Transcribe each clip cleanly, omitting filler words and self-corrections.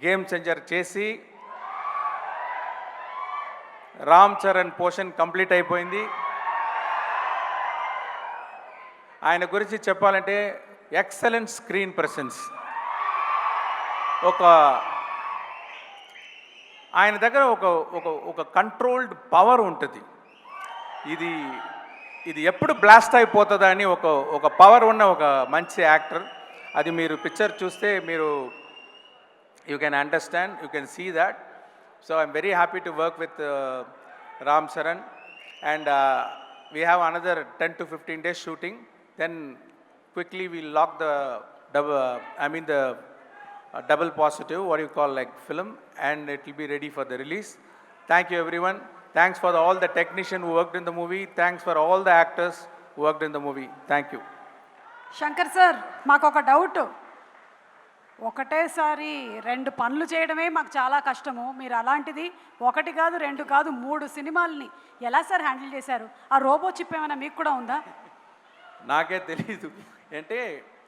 Game Changer చేసి Ram Charan portion complete అయిపోయింది. ఆయన గురించి చెప్పాలంటే ఎక్సలెంట్ స్క్రీన్ ప్రెసెన్స్. ఆయన దగ్గర ఒక కంట్రోల్డ్ పవర్ ఉంటుంది. ఇది ఎప్పుడు బ్లాస్ట్ అయిపోతుందా అని ఒక పవర్ ఉన్న ఒక మంచి యాక్టర్. అది మీరు పిక్చర్ చూస్తే మీరు you can understand, you can see that. So I'm very happy to work with Ram Charan and we have another 10 to 15 days shooting. Then quickly we'll lock the double positive, what you call like film, and it will be ready for the release. Thank you everyone. Thanks for all the technicians who worked in the movie. Thanks for all the actors who worked in the movie. Thank you. Shankar sir, మాకు ఒక doubt. ఒకటేసారి 2 పనులు చేయడమే మాకు చాలా కష్టము. మీరు అలాంటిది 1 కాదు 2 కాదు 3 సినిమాలని ఎలా సార్ హ్యాండిల్ చేశారు? ఆ రోబో చిప్ ఏమైనా మీకు కూడా ఉందా? నాకే తెలీదు. అంటే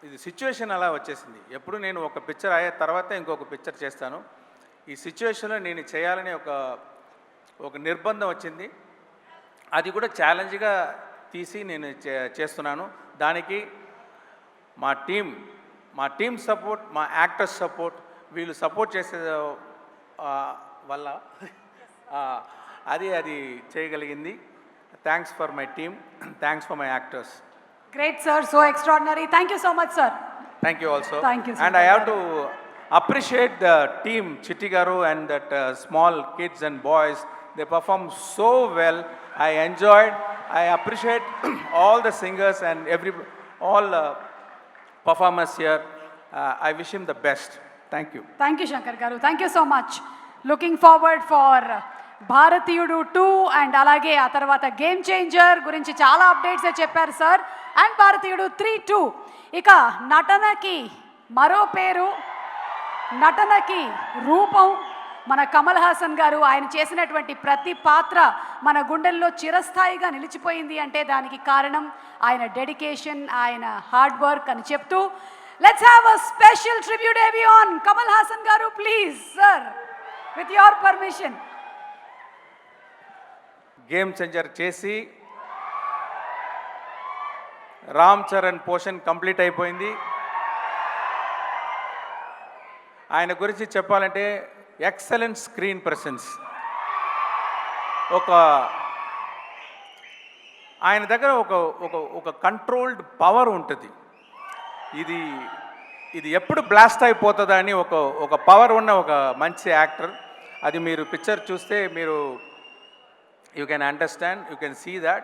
ఇది సిచ్యువేషన్ అలా వచ్చేసింది. ఎప్పుడు నేను ఒక పిక్చర్ అయ్యే తర్వాత ఇంకొక పిక్చర్ చేస్తాను. ఈ సిచ్యువేషన్లో నేను చేయాలని ఒక నిర్బంధం వచ్చింది. అది కూడా ఛాలెంజ్గా తీసి నేను చేస్తున్నాను. దానికి మా టీమ్ సపోర్ట్, మా యాక్టర్స్ సపోర్ట్, వీళ్ళు సపోర్ట్ చేసే వల్ల అది చేయగలిగింది. Thanks for my team, thanks for my actors. Great sir, so extraordinary. Thank you so much sir. Thank you also. Thank you, sir. And I have to appreciate the team, Chitti Garu and that small kids and boys. They performed so well. I enjoyed. I appreciate all the singers and all performers here. I wish him the best. Thank you. Thank you, Shankar Garu. Thank you so much. Looking forward for భారతీయుడు 2 and అలాగే ఆ తర్వాత game changer గురించి చాలా updates చెప్పారు sir. And భారతీయుడు 3-2. ఇక నటనకి మరో పేరు, నటనకి రూపం మన కమల్ హాసన్ గారు. ఆయన చేసినటువంటి ప్రతి పాత్ర మన గుండెల్లో చిరస్థాయిగా నిలిచిపోయింది అంటే దానికి కారణం ఆయన డెడికేషన్, ఆయన హార్డ్ వర్క్ అని చెప్తూ let's have a special tribute on Kamal Haasan గారు. Please sir, with your permission. Game Changer చేసి రామ్ చరణ్ పోర్షన్ కంప్లీట్ అయిపోయింది. ఆయన గురించి చెప్పాలంటే ఎక్సలెంట్ స్క్రీన్ ప్రెసెన్స్. ఆయన దగ్గర ఒక కంట్రోల్డ్ పవర్ ఉంటుంది. ఇది ఎప్పుడు బ్లాస్ట్ అయిపోతుందా అని ఒక పవర్ ఉన్న ఒక మంచి యాక్టర్. అది మీరు పిక్చర్ చూస్తే మీరు you can understand, you can see that.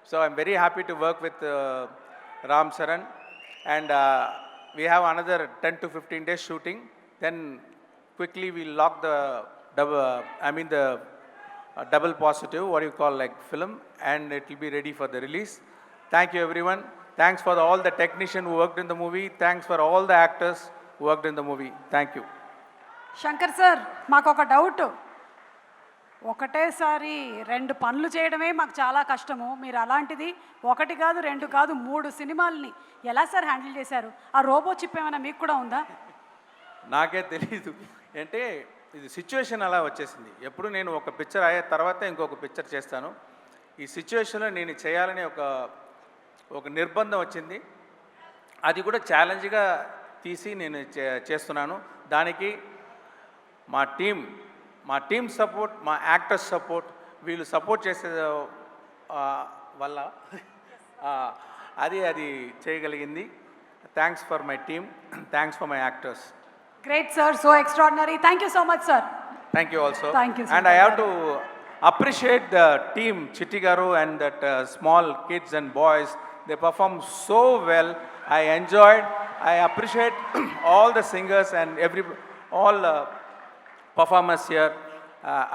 So I'm very happy to work with Ram Charan and we have another 10 to 15 days shooting. Then quickly we'll lock the double positive, what you call like film, and it will be ready for the release. Thank you everyone. Thanks for all the technicians who worked in the movie. Thanks for all the actors who worked in the movie. Thank you. Shankar sir, మాకు ఒక doubt. ఒకటేసారి 2 పనులు చేయడమే మాకు చాలా కష్టము. మీరు అలాంటిది 1 కాదు 2 కాదు 3 సినిమాలని ఎలా సార్ హ్యాండిల్ చేశారు? ఆ రోబో చిప్ ఏమైనా మీకు కూడా ఉందా? నాకే తెలీదు. అంటే ఇది సిచ్యువేషన్ అలా వచ్చేసింది. ఎప్పుడు నేను ఒక పిక్చర్ అయ్యే తర్వాత ఇంకొక పిక్చర్ చేస్తాను. ఈ సిచ్యువేషన్లో నేను చేయాలని ఒక నిర్బంధం వచ్చింది. అది కూడా ఛాలెంజ్గా తీసి నేను చేస్తున్నాను. దానికి మా టీమ్ సపోర్ట్, మా యాక్టర్స్ సపోర్ట్, వీళ్ళు సపోర్ట్ చేసే వల్ల అది చేయగలిగింది. Thanks for my team, thanks for my actors. Great sir, so extraordinary. Thank you so much sir. Thank you also. Thank you, sir. And I have to appreciate the team, Chitti Garu and that small kids and boys. They performed so well. I enjoyed. I appreciate all the singers and all performers here.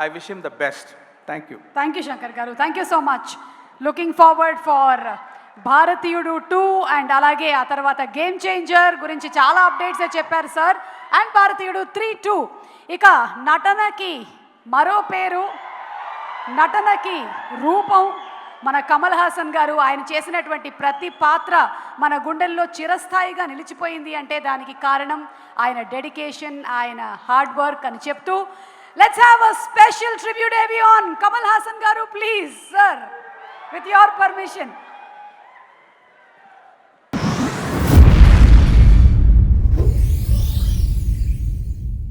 I wish him the best. Thank you. Thank you, Shankar Garu. Thank you so much. Looking forward for భారతీయుడు 2 and అలాగే ఆ తర్వాత game changer గురించి చాలా updates చెప్పారు sir. And భారతీయుడు 3-2. ఇక నటనకి మరో పేరు, నటనకి రూపం మన కమల్ హాసన్ గారు ఆయన చేసినటువంటి ప్రతి పాత్ర మన గుండెల్లో చిరస్థాయిగా నిలిచిపోయింది అంటే దానికి కారణం ఆయన డెడికేషన్, ఆయన హార్డ్ వర్క్ అని చెప్తూ let's have a special tribute on Kamal Haasan గారు please sir with your permission.